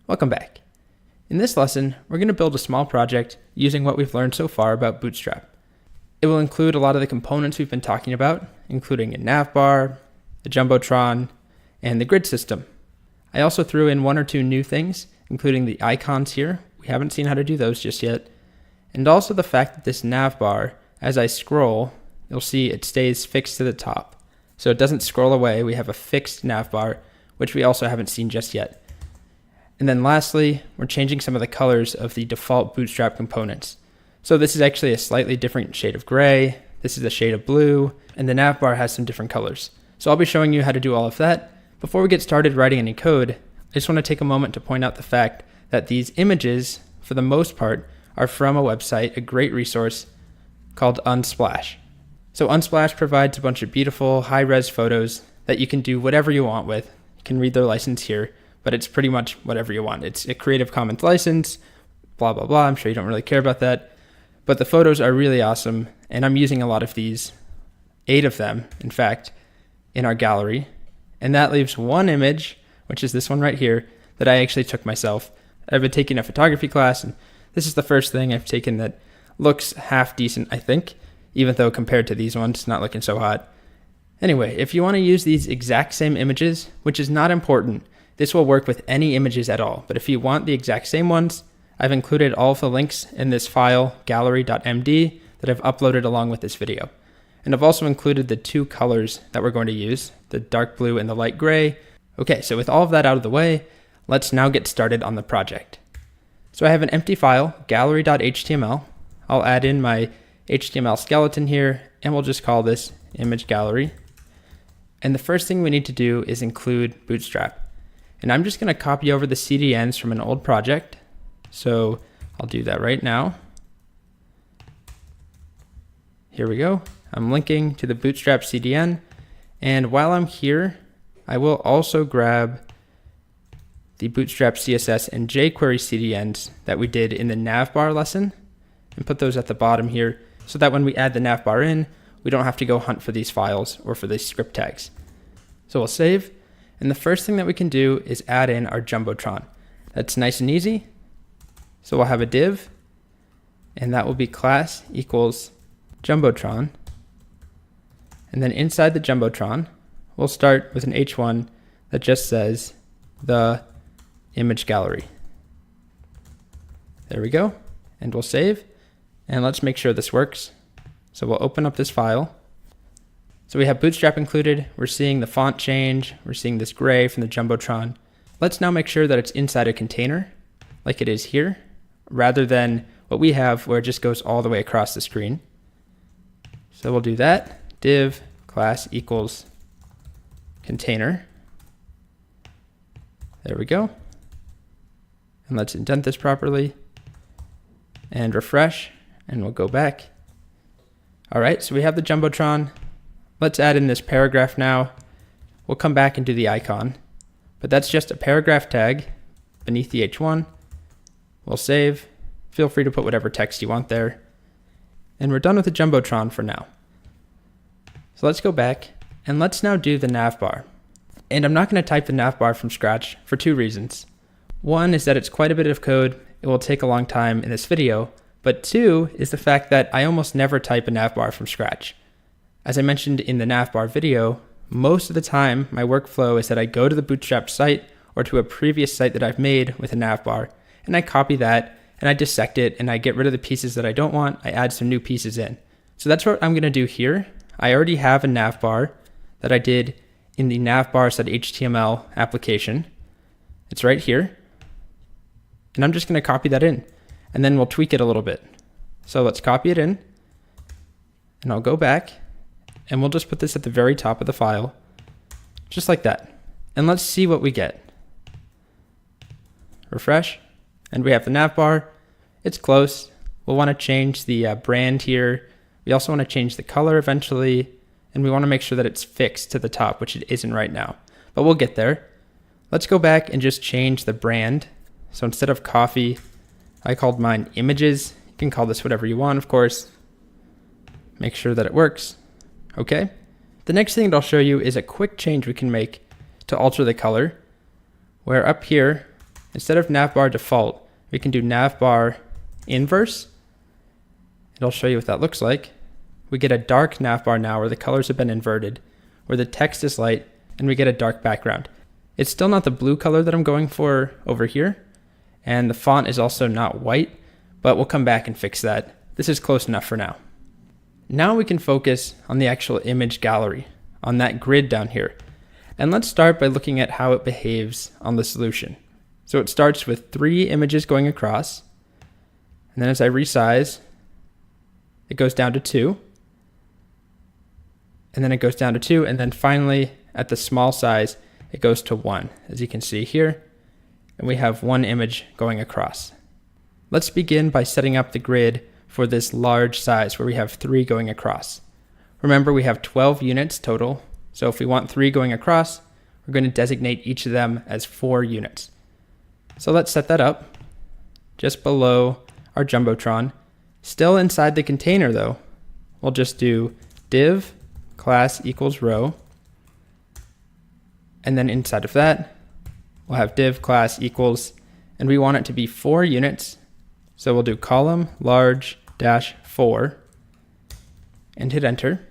Welcome back. In this lesson, we're going to build a small project using what we've learned so far about Bootstrap. It will include a lot of the components we've been talking about, including a navbar, a jumbotron, and the grid system. I also threw in one or two new things, including the icons here. We haven't seen how to do those just yet. And also the fact that this navbar, as I scroll, you'll see it stays fixed to the top. So it doesn't scroll away. We have a fixed navbar, which we also haven't seen just yet. And then lastly, we're changing some of the colors of the default Bootstrap components. So this is actually a slightly different shade of gray, this is a shade of blue, and the navbar has some different colors. So I'll be showing you how to do all of that. Before we get started writing any code, I just want to take a moment to point out the fact that these images, for the most part, are from a website, a great resource called Unsplash. So Unsplash provides a bunch of beautiful high-res photos that you can do whatever you want with. You can read their license here, but it's pretty much whatever you want. It's a Creative Commons license, blah, blah, blah. I'm sure you don't really care about that. But the photos are really awesome, and I'm using a lot of these, 8 of them, in fact, in our gallery. And that leaves one image, which is this one right here, that I actually took myself. I've been taking a photography class, and this is the first thing I've taken that looks half decent, I think, even though compared to these ones, it's not looking so hot. Anyway, if you want to use these exact same images, which is not important, this will work with any images at all, but if you want the exact same ones, I've included all of the links in this file, gallery.md, that I've uploaded along with this video. And I've also included the 2 colors that we're going to use, the dark blue and the light gray. Okay, so with all of that out of the way, let's now get started on the project. So I have an empty file, gallery.html. I'll add in my HTML skeleton here, and we'll just call this image gallery. And the first thing we need to do is include Bootstrap. And I'm just going to copy over the CDNs from an old project. So I'll do that right now. Here we go. I'm linking to the Bootstrap CDN. And while I'm here, I will also grab the Bootstrap CSS and jQuery CDNs that we did in the navbar lesson and put those at the bottom here so that when we add the navbar in, we don't have to go hunt for these files or for these script tags. So we'll save. And the first thing that we can do is add in our jumbotron. That's nice and easy. So we'll have a div, and that will be class equals jumbotron. And then inside the jumbotron, we'll start with an h1 that just says the image gallery. There we go. And we'll save. And let's make sure this works. So we'll open up this file. So we have Bootstrap included. We're seeing the font change. We're seeing this gray from the jumbotron. Let's now make sure that it's inside a container like it is here, rather than what we have where it just goes all the way across the screen. So we'll do that. Div class equals container. There we go. And let's indent this properly and refresh, and we'll go back. All right, so we have the jumbotron. Let's add in this paragraph now. We'll come back and do the icon, but that's just a paragraph tag beneath the h1. We'll save. Feel free to put whatever text you want there. And we're done with the jumbotron for now. So let's go back and let's now do the navbar. And I'm not going to type the navbar from scratch for 2 reasons. One is that it's quite a bit of code. It will take a long time in this video. But 2 is the fact that I almost never type a navbar from scratch. As I mentioned in the navbar video, most of the time my workflow is that I go to the Bootstrap site or to a previous site that I've made with a navbar, and I copy that and I dissect it and I get rid of the pieces that I don't want. I add some new pieces in. So that's what I'm going to do here. I already have a navbar that I did in the navbar.html application. It's right here. And I'm just going to copy that in, and then we'll tweak it a little bit. So let's copy it in, and I'll go back, and we'll just put this at the very top of the file, just like that. And let's see what we get. Refresh, and we have the navbar. It's close. We'll want to change the brand here. We also want to change the color eventually, and we want to make sure that it's fixed to the top, which it isn't right now, but we'll get there. Let's go back and just change the brand. So instead of coffee, I called mine images. You can call this whatever you want, of course. Make sure that it works. Okay. The next thing that I'll show you is a quick change we can make to alter the color, where up here instead of navbar default, we can do navbar inverse. It'll show you what that looks like. We get a dark navbar now where the colors have been inverted, where the text is light, and we get a dark background. It's still not the blue color that I'm going for over here, and the font is also not white, but we'll come back and fix that. This is close enough for now. Now we can focus on the actual image gallery, on that grid down here. And let's start by looking at how it behaves on the solution. So it starts with 3 images going across, and then as I resize, it goes down to 2, and then it goes down to 2, and then finally at the small size, it goes to 1, as you can see here, and we have 1 image going across. Let's begin by setting up the grid for this large size where we have 3 going across. Remember, we have 12 units total, so if we want 3 going across, we're going to designate each of them as 4 units. So let's set that up just below our Jumbotron. Still inside the container though, we'll just do div class equals row, and then inside of that, we'll have div class equals, and we want it to be 4 units, so we'll do column large dash 4 and hit enter.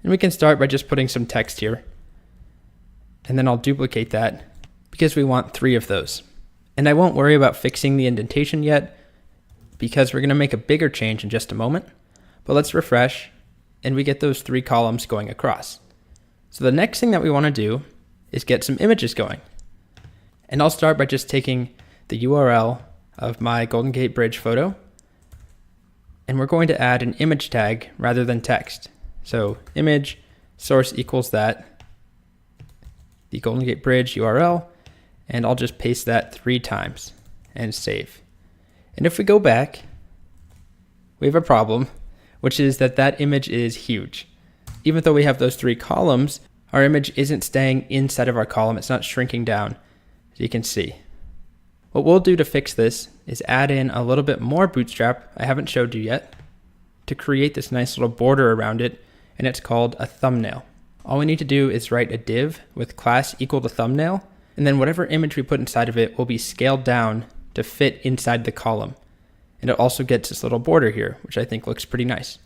And we can start by just putting some text here, and then I'll duplicate that because we want 3 of those. And I won't worry about fixing the indentation yet because we're going to make a bigger change in just a moment. But let's refresh, and we get those 3 columns going across. So the next thing that we want to do is get some images going. And I'll start by just taking the URL of my Golden Gate Bridge photo, and we're going to add an image tag rather than text. So image source equals that, the Golden Gate Bridge URL, and I'll just paste that 3 times and save. And if we go back, we have a problem, which is that that image is huge. Even though we have those 3 columns, our image isn't staying inside of our column. It's not shrinking down, as you can see. What we'll do to fix this is add in a little bit more Bootstrap I haven't showed you yet to create this nice little border around it, and it's called a thumbnail. All we need to do is write a div with class equal to thumbnail, and then whatever image we put inside of it will be scaled down to fit inside the column. And it also gets this little border here, which I think looks pretty nice.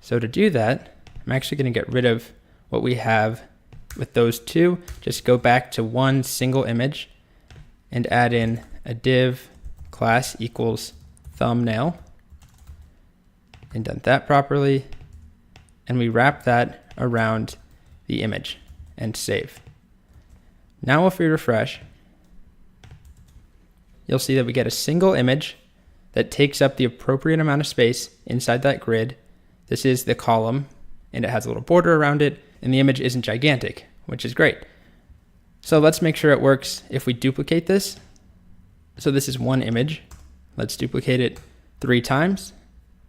So to do that, I'm actually going to get rid of what we have with those 2, just go back to 1 single image and add in a div class equals thumbnail, indent that properly, and we wrap that around the image and save. Now if we refresh, you'll see that we get a single image that takes up the appropriate amount of space inside that grid. This is the column, and it has a little border around it, and the image isn't gigantic, which is great. So let's make sure it works if we duplicate this. So this is 1 image. Let's duplicate it 3 times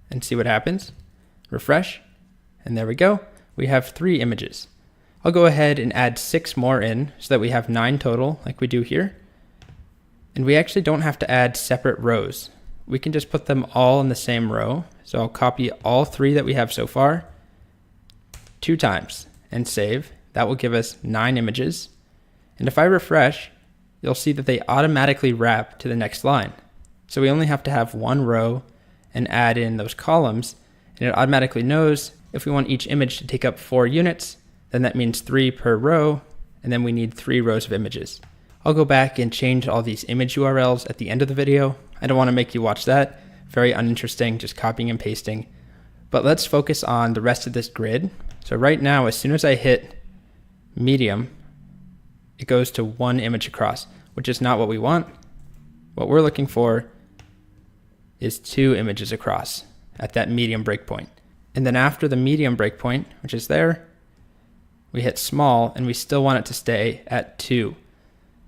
and see what happens. Refresh, and there we go. We have 3 images. I'll go ahead and add 6 more in so that we have 9 total like we do here. And we actually don't have to add separate rows. We can just put them all in the same row. So I'll copy all 3 that we have so far 2 times and save. That will give us 9 images. And if I refresh, you'll see that they automatically wrap to the next line. So we only have to have 1 row and add in those columns, and it automatically knows if we want each image to take up 4 units, then that means 3 per row, and then we need 3 rows of images. I'll go back and change all these image URLs at the end of the video. I don't want to make you watch that. Very uninteresting, just copying and pasting. But let's focus on the rest of this grid. So right now, as soon as I hit medium, it goes to 1 image across, which is not what we want. What we're looking for is 2 images across at that medium breakpoint. And then after the medium breakpoint, which is there, we hit small, and we still want it to stay at 2.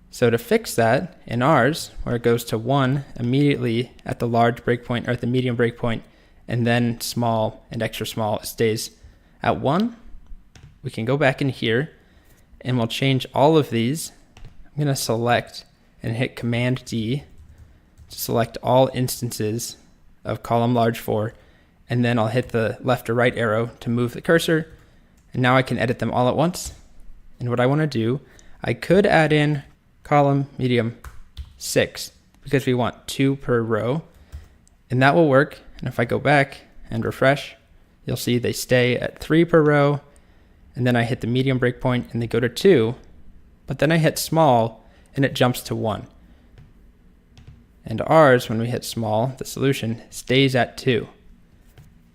So to fix that, in ours, where it goes to 1 immediately at the large breakpoint or at the medium breakpoint, and then small and extra small stays at 1, we can go back in here and we'll change all of these. I'm going to select and hit Command D to select all instances of column large 4, and then I'll hit the left or right arrow to move the cursor, and now I can edit them all at once. And what I want to do, I could add in column medium 6 because we want 2 per row, and that will work. And if I go back and refresh, you'll see they stay at 3 per row, and then I hit the medium breakpoint and they go to 2, but then I hit small and it jumps to 1. And ours, when we hit small, the solution stays at 2.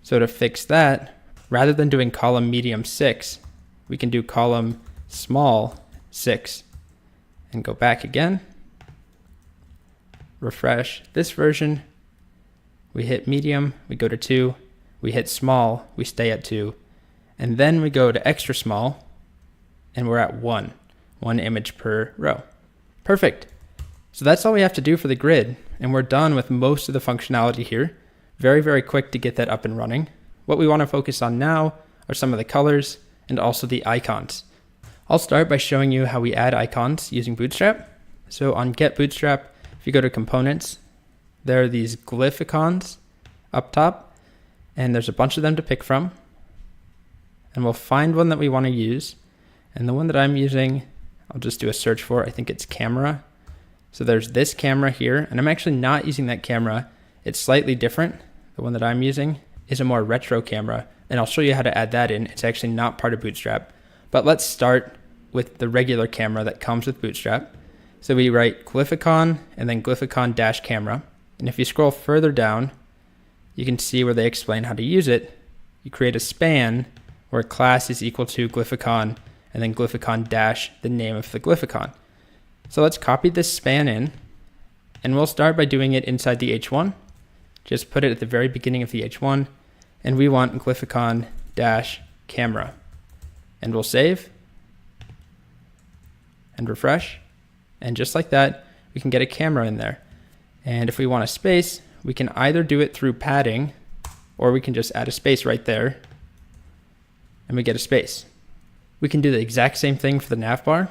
So to fix that, rather than doing column medium 6, we can do column small 6 and go back again, refresh this version, we hit medium, we go to 2, we hit small, we stay at 2, and then we go to extra small and we're at 1 image per row. Perfect. So that's all we have to do for the grid, and we're done with most of the functionality here. Very, very quick to get that up and running. What we want to focus on now are some of the colors and also the icons. I'll start by showing you how we add icons using Bootstrap. So on Get Bootstrap, if you go to Components, there are these glyph icons up top, and there's a bunch of them to pick from. And we'll find one that we want to use. And the one that I'm using, I'll just do a search for, I think it's camera. So there's this camera here, and I'm actually not using that camera. It's slightly different. The one that I'm using is a more retro camera, and I'll show you how to add that in. It's actually not part of Bootstrap. But let's start with the regular camera that comes with Bootstrap. So we write glyphicon and then glyphicon dash camera. And if you scroll further down, you can see where they explain how to use it. You create a span where class is equal to glyphicon and then glyphicon dash the name of the glyphicon. So let's copy this span in, and we'll start by doing it inside the H1. Just put it at the very beginning of the H1, and we want glyphicon dash camera. And we'll save and refresh. And just like that, we can get a camera in there. And if we want a space, we can either do it through padding, or we can just add a space right there, and we get a space. We can do the exact same thing for the navbar.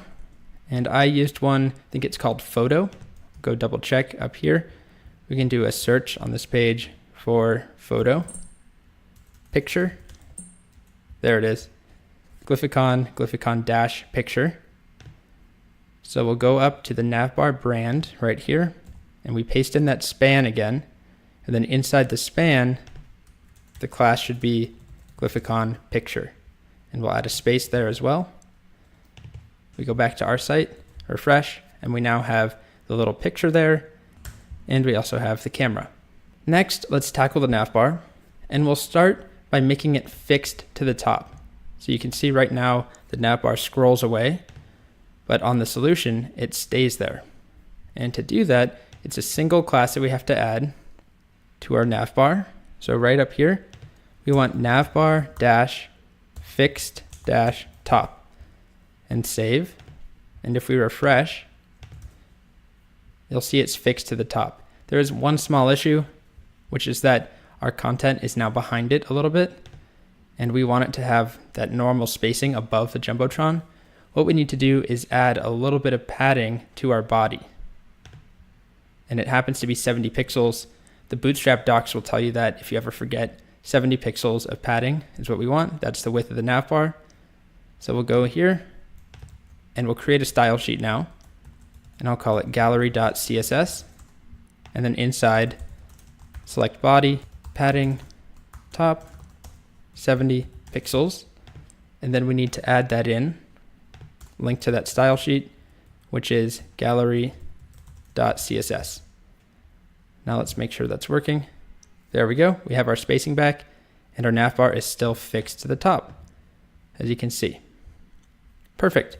And I used one, I think it's called photo. Go double check up here. We can do a search on this page for photo, picture. There it is. Glyphicon dash picture. So we'll go up to the navbar brand right here, and we paste in that span again. And then inside the span, the class should be glyphicon picture. And we'll add a space there as well. We go back to our site, refresh, and we now have the little picture there, and we also have the camera. Next, let's tackle the navbar, and we'll start by making it fixed to the top. So you can see right now the navbar scrolls away, but on the solution, it stays there. And to do that, it's a single class that we have to add to our navbar. So right up here, we want navbar dash fixed dash top. And save. And if we refresh, you'll see it's fixed to the top. There is one small issue, which is that our content is now behind it a little bit, and we want it to have that normal spacing above the Jumbotron. What we need to do is add a little bit of padding to our body. And it happens to be 70 pixels. The Bootstrap docs will tell you that if you ever forget, 70 pixels of padding is what we want. That's the width of the navbar. So we'll go here, and we'll create a style sheet now, and I'll call it gallery.css, and then inside, select body, padding, top, 70 pixels, and then we need to add that in, link to that style sheet, which is gallery.css. Now let's make sure that's working. There we go, we have our spacing back, and our navbar is still fixed to the top, as you can see. Perfect.